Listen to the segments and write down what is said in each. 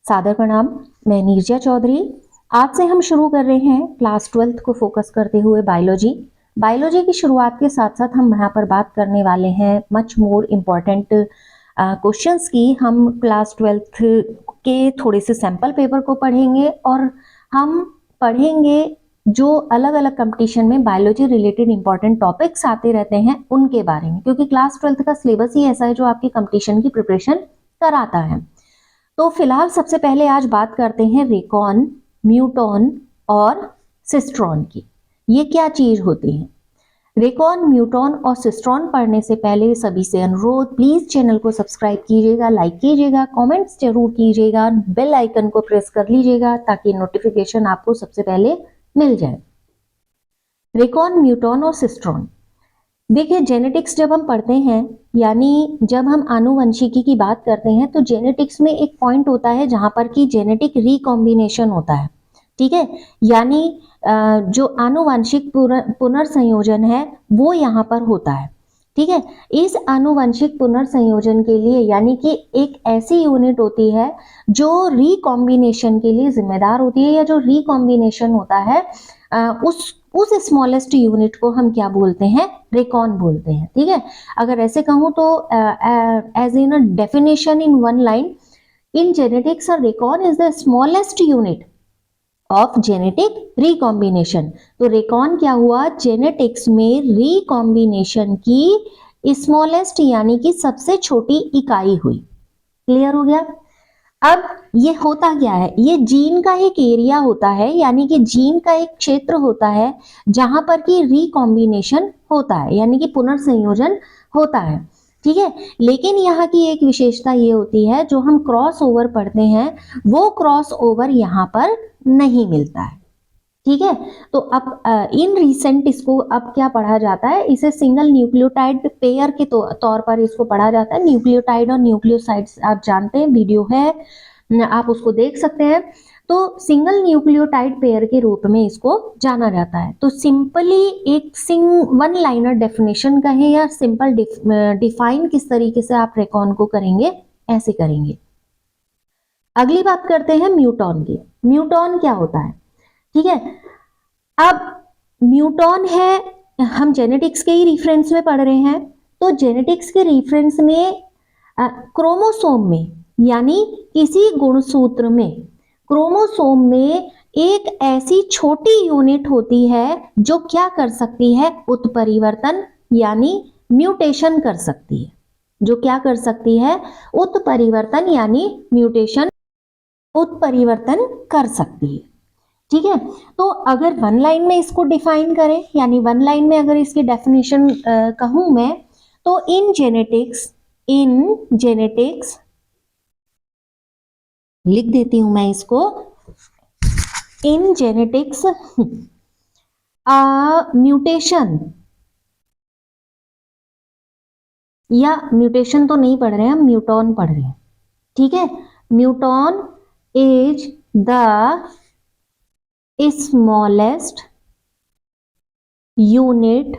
सादर प्रणाम। मैं नीरजा चौधरी। आज से हम शुरू कर रहे हैं क्लास 12th को फोकस करते हुए बायोलॉजी की शुरुआत के साथ साथ हम यहाँ पर बात करने वाले हैं मच मोर इम्पॉर्टेंट क्वेश्चंस की। हम क्लास 12th के थोड़े से सैंपल पेपर को पढ़ेंगे और हम पढ़ेंगे जो अलग अलग कंपटीशन में बायोलॉजी रिलेटेड इंपॉर्टेंट टॉपिक्स आते रहते हैं उनके बारे में, क्योंकि क्लास 12th का सिलेबस ही ऐसा है जो आपकी कंपटीशन की प्रिपरेशन कराता है। तो फिलहाल सबसे पहले आज बात करते हैं रेकॉन, म्यूटॉन और सिस्ट्रॉन की। ये क्या चीज होती है? रेकॉन, म्यूटॉन और सिस्ट्रॉन पढ़ने से पहले सभी से अनुरोध, प्लीज चैनल को सब्सक्राइब कीजिएगा, लाइक कीजिएगा, कमेंट्स जरूर कीजिएगा, बेल आइकन को प्रेस कर लीजिएगा ताकि नोटिफिकेशन आपको सबसे पहले मिल जाए। रेकॉन, म्यूटॉन और सिस्ट्रॉन। देखिए, जेनेटिक्स जब हम पढ़ते हैं, यानी जब हम आनुवंशिकी की बात करते हैं, तो जेनेटिक्स में एक पॉइंट होता है जहां पर कि जेनेटिक रिकॉम्बिनेशन होता है। ठीक है, यानी जो आनुवंशिक पुनर्संयोजन है वो यहाँ पर होता है। ठीक है, इस आनुवंशिक पुनर्संयोजन के लिए, यानी कि एक ऐसी यूनिट होती है जो रिकॉम्बिनेशन के लिए जिम्मेदार होती है, या जो रिकॉम्बिनेशन होता है उस स्मॉलेस्ट यूनिट को हम क्या बोलते हैं? रेकॉन बोलते हैं। ठीक है, अगर ऐसे कहूं तो as in a definition in one line, in genetics a recon is the smallest unit of genetic recombination. तो रेकॉन क्या हुआ? जेनेटिक्स में रिकॉम्बिनेशन की स्मॉलेस्ट यानी कि सबसे छोटी इकाई हुई। क्लियर हो गया? अब ये होता क्या है? ये जीन का एक एरिया होता है, यानी कि जीन का एक क्षेत्र होता है जहां पर कि रिकॉम्बिनेशन होता है, यानी कि पुनर्संयोजन होता है। ठीक है, लेकिन यहाँ की एक विशेषता ये होती है, जो हम क्रॉस ओवर पढ़ते हैं वो क्रॉस ओवर यहाँ पर नहीं मिलता है। ठीक है, तो अब इन रिसेंट इसको अब क्या पढ़ा जाता है? इसे सिंगल न्यूक्लियोटाइड पेयर के तौर पर इसको पढ़ा जाता है। न्यूक्लियोटाइड और न्यूक्लियोसाइड्स आप जानते हैं, वीडियो है, आप उसको देख सकते हैं। तो सिंगल न्यूक्लियोटाइड पेयर के रूप में इसको जाना जाता है। तो सिंपली एक वन लाइनर डेफिनेशन कहें या सिंपल डिफाइन किस तरीके से आप रेकॉन को करेंगे, ऐसे करेंगे। अगली बात करते हैं म्यूटॉन की। म्यूटॉन क्या होता है? ठीक है, अब म्यूटॉन है, हम जेनेटिक्स के ही रेफरेंस में पढ़ रहे हैं, तो जेनेटिक्स के रेफरेंस में क्रोमोसोम में, यानी किसी गुणसूत्र में, क्रोमोसोम में एक ऐसी छोटी यूनिट होती है जो क्या कर सकती है? उत्परिवर्तन यानी म्यूटेशन कर सकती है। जो क्या कर सकती है? उत्परिवर्तन यानी म्यूटेशन, उत्परिवर्तन कर सकती है। ठीक है, तो अगर वन लाइन में इसको डिफाइन करें, यानी वन लाइन में अगर इसकी डेफिनेशन कहूं मैं, तो इन जेनेटिक्स लिख देती हूं मैं इसको, इन जेनेटिक्स म्यूटेशन, या म्यूटेशन तो नहीं पढ़ रहे हैं, हम म्यूटॉन पढ़ रहे हैं। ठीक है, muton is the smallest unit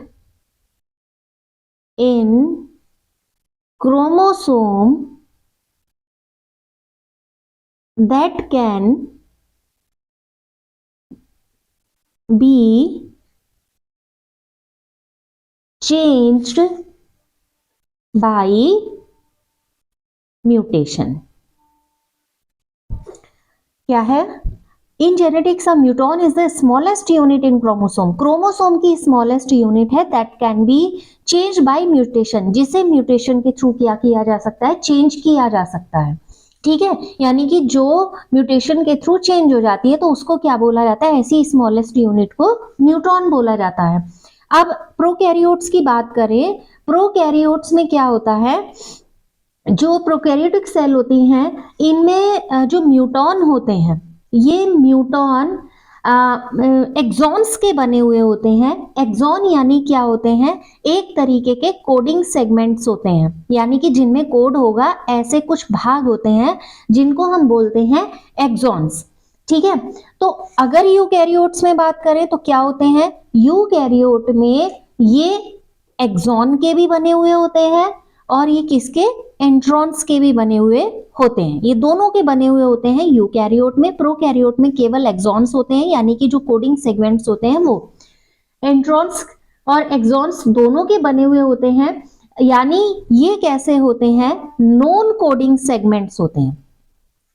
in chromosome that can be changed by mutation। क्या है? In genetics muton is the smallest unit in chromosome. Chromosome की स्मॉलेस्ट यूनिट है that can be change by mutation, जिसे mutation के through क्या किया जा सकता है? चेंज किया जा सकता है। ठीक है, यानी कि जो म्यूटेशन के थ्रू चेंज हो जाती है तो उसको क्या बोला जाता है? ऐसी स्मॉलेस्ट यूनिट को म्यूटॉन बोला जाता है। अब प्रोकैरियोट्स की बात करें, प्रोकैरियोट्स में क्या होता है? जो प्रोकैरियोटिक सेल होती हैं, इनमें जो म्यूटॉन होते हैं, ये म्यूटॉन एक्सॉन्स के बने हुए होते हैं। एक्सॉन यानी क्या होते हैं? एक तरीके के कोडिंग सेगमेंट्स होते हैं, यानी कि जिनमें कोड होगा, ऐसे कुछ भाग होते हैं जिनको हम बोलते हैं एक्सॉन्स। ठीक है, तो अगर यूकैरियोट्स में बात करें तो क्या होते हैं? यूकैरियोट में ये एक्सॉन के भी बने हुए होते हैं और ये किसके? एंड्रॉन्स के भी बने हुए होते हैं, ये दोनों के बने हुए होते हैं यूकैरियोट में। प्रोकैरियोट में केवल एक्सॉन्स होते हैं, यानी कि जो कोडिंग सेगमेंट्स होते हैं वो एंड्रॉन्स और एक्सॉन्स दोनों के बने हुए होते हैं। यानी ये कैसे होते हैं, नॉन कोडिंग सेगमेंट्स होते हैं।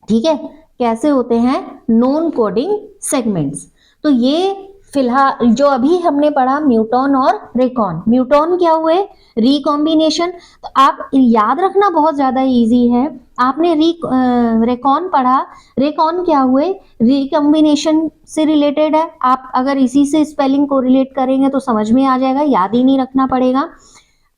ठीक है, कैसे होते हैं, नॉन कोडिंग सेगमेंट्स। तो ये फिलहाल जो अभी हमने पढ़ा म्यूटॉन और रेकॉन, म्यूटॉन क्या हुए, रिकॉम्बिनेशन। तो आप याद रखना बहुत ज्यादा इजी है, आपने रेकॉन पढ़ा, रेकॉन क्या हुए, रिकॉम्बिनेशन से रिलेटेड है। आप अगर इसी से स्पेलिंग को रिलेट करेंगे तो समझ में आ जाएगा, याद ही नहीं रखना पड़ेगा।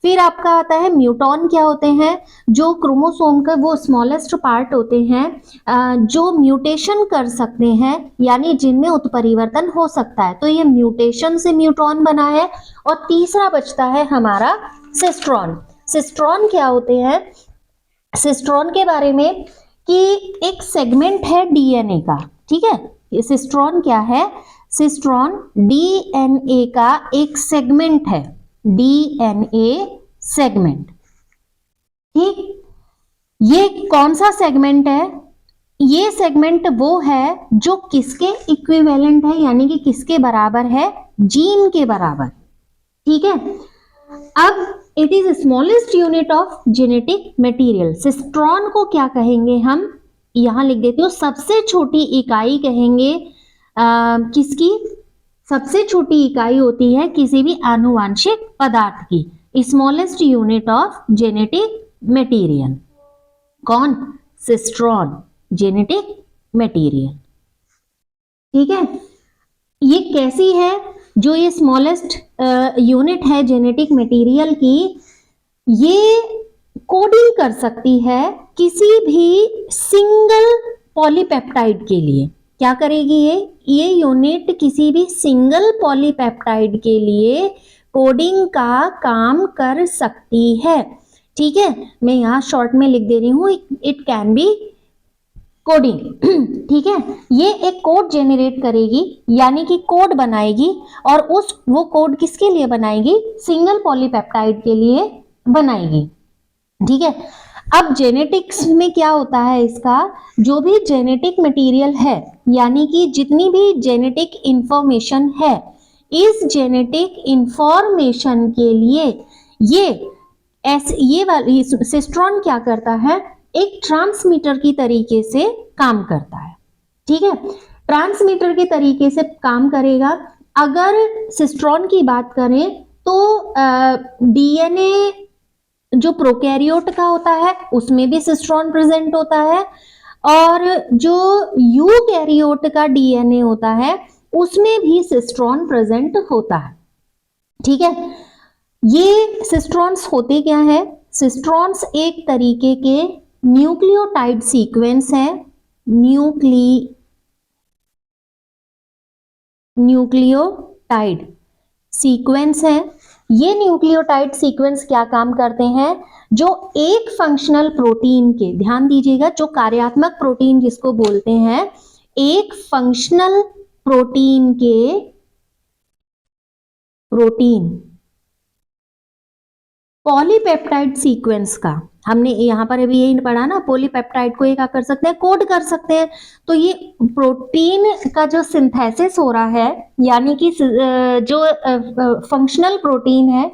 फिर आपका आता है म्यूटॉन, क्या होते हैं, जो क्रोमोसोम का वो स्मॉलेस्ट पार्ट होते हैं जो म्यूटेशन कर सकते हैं, यानी जिनमें उत्परिवर्तन हो सकता है। तो ये म्यूटेशन से म्यूटॉन बना है। और तीसरा बचता है हमारा सिस्ट्रॉन। सिस्ट्रॉन क्या होते हैं, सिस्ट्रॉन के बारे में कि एक सेगमेंट है डीएनए का। ठीक है, ये सिस्ट्रॉन क्या है, सिस्ट्रॉन डीएनए का एक सेगमेंट है, डीएनए सेगमेंट। ठीक, ये कौन सा सेगमेंट है, ये सेगमेंट वो है जो किसके इक्विवेलेंट है, यानी कि किसके बराबर है, जीन के बराबर। ठीक है, अब it is smallest unit of genetic material. Cistron को क्या कहेंगे हम, यहां लिख देती हूँ, सबसे छोटी इकाई कहेंगे किसकी, सबसे छोटी इकाई होती है किसी भी आनुवांशिक पदार्थ की, smallest unit of genetic material. कौन, सिस्ट्रॉन, जेनेटिक मटेरियल। ठीक है, ये कैसी है, जो ये स्मॉलेस्ट यूनिट है जेनेटिक मटेरियल की, ये कोडिंग कर सकती है किसी भी सिंगल पॉलीपेप्टाइड के लिए। क्या करेगी ये यूनिट किसी भी सिंगल पॉलीपेप्टाइड के लिए कोडिंग का काम कर सकती है। ठीक है, मैं यहां शॉर्ट में लिख दे रही हूं, इट कैन बी कोडिंग। ठीक है, ये एक कोड जेनरेट करेगी, यानी कि कोड बनाएगी, और वो कोड किसके लिए बनाएगी, सिंगल पॉलीपेप्टाइड के लिए बनाएगी। ठीक है, अब जेनेटिक्स में क्या होता है, इसका जो भी जेनेटिक मटेरियल है, यानी कि जितनी भी जेनेटिक इंफॉर्मेशन है, इस जेनेटिक इंफॉर्मेशन के लिए ये वाली सिस्ट्रॉन क्या करता है, एक ट्रांसमीटर की तरीके से काम करता है। ठीक है, ट्रांसमीटर के तरीके से काम करेगा। अगर सिस्ट्रॉन की बात करें तो डीएनए जो प्रोकैरियोट का होता है उसमें भी सिस्ट्रॉन प्रेजेंट होता है, और जो यूकैरियोट का डीएनए होता है उसमें भी सिस्ट्रॉन प्रेजेंट होता है। ठीक है, ये सिस्ट्रॉन्स होते क्या है, सिस्ट्रॉन्स एक तरीके के न्यूक्लियोटाइड सीक्वेंस है, न्यूक्लियोटाइड सीक्वेंस है। ये न्यूक्लियोटाइड सीक्वेंस क्या काम करते हैं, जो एक फंक्शनल प्रोटीन के, ध्यान दीजिएगा, जो कार्यात्मक प्रोटीन जिसको बोलते हैं, एक फंक्शनल प्रोटीन के पॉलीपेप्टाइड सीक्वेंस का, हमने यहां पर अभी यही पढ़ा ना, पॉलीपेप्टाइड को ये क्या कर सकते हैं, कोड कर सकते हैं। तो ये प्रोटीन का जो सिंथेसिस हो रहा है, यानी कि जो फंक्शनल प्रोटीन है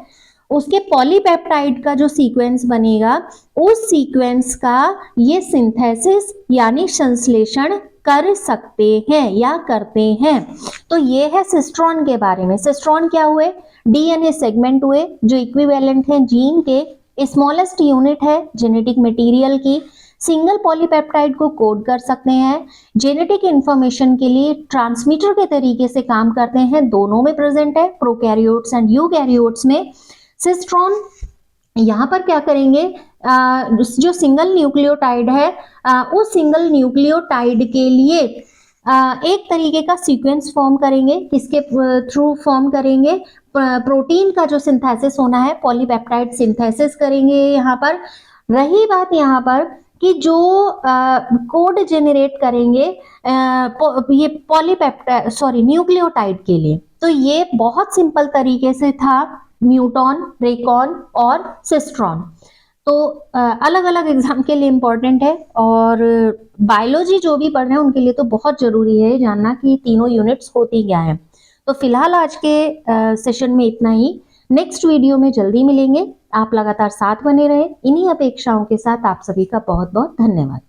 उसके पॉलीपेप्टाइड का जो सीक्वेंस बनेगा, उस सीक्वेंस का ये सिंथेसिस यानी संश्लेषण कर सकते हैं या करते हैं। तो ये है सिस्ट्रॉन के बारे में। सिस्ट्रॉन क्या हुए, डीएनए सेगमेंट हुए जो इक्विवेलेंट है जीन के, स्मॉलेस्ट यूनिट है जेनेटिक मटेरियल की, सिंगल पॉलीपेप्टाइड को कोड कर सकते हैं, जेनेटिक इंफॉर्मेशन के लिए ट्रांसमीटर के तरीके से काम करते हैं, दोनों में प्रेजेंट है, प्रोकैरियोट्स एंड यूकैरियोट्स में। सिस्ट्रॉन यहाँ पर क्या करेंगे, जो सिंगल न्यूक्लियोटाइड है उस सिंगल न्यूक्लियोटाइड के लिए एक तरीके का सीक्वेंस फॉर्म करेंगे, किसके थ्रू फॉर्म करेंगे, प्रोटीन का जो सिंथेसिस होना है, पॉलीपेप्टाइड सिंथेसिस करेंगे। यहाँ पर रही बात यहाँ पर कि जो कोड जेनरेट करेंगे ये पॉलीपेप्टाइड न्यूक्लियोटाइड के लिए, तो ये बहुत सिंपल तरीके से था म्यूटॉन, रेकॉन और सिस्ट्रॉन। तो अलग अलग एग्जाम के लिए इम्पोर्टेंट है, और बायोलॉजी जो भी पढ़ रहे हैं उनके लिए तो बहुत जरूरी है जानना कि तीनों यूनिट्स होती क्या है। तो फिलहाल आज के सेशन में इतना ही। नेक्स्ट वीडियो में जल्दी मिलेंगे। आप लगातार साथ बने रहे। इन्हीं अपेक्षाओं के साथ आप सभी का बहुत बहुत धन्यवाद।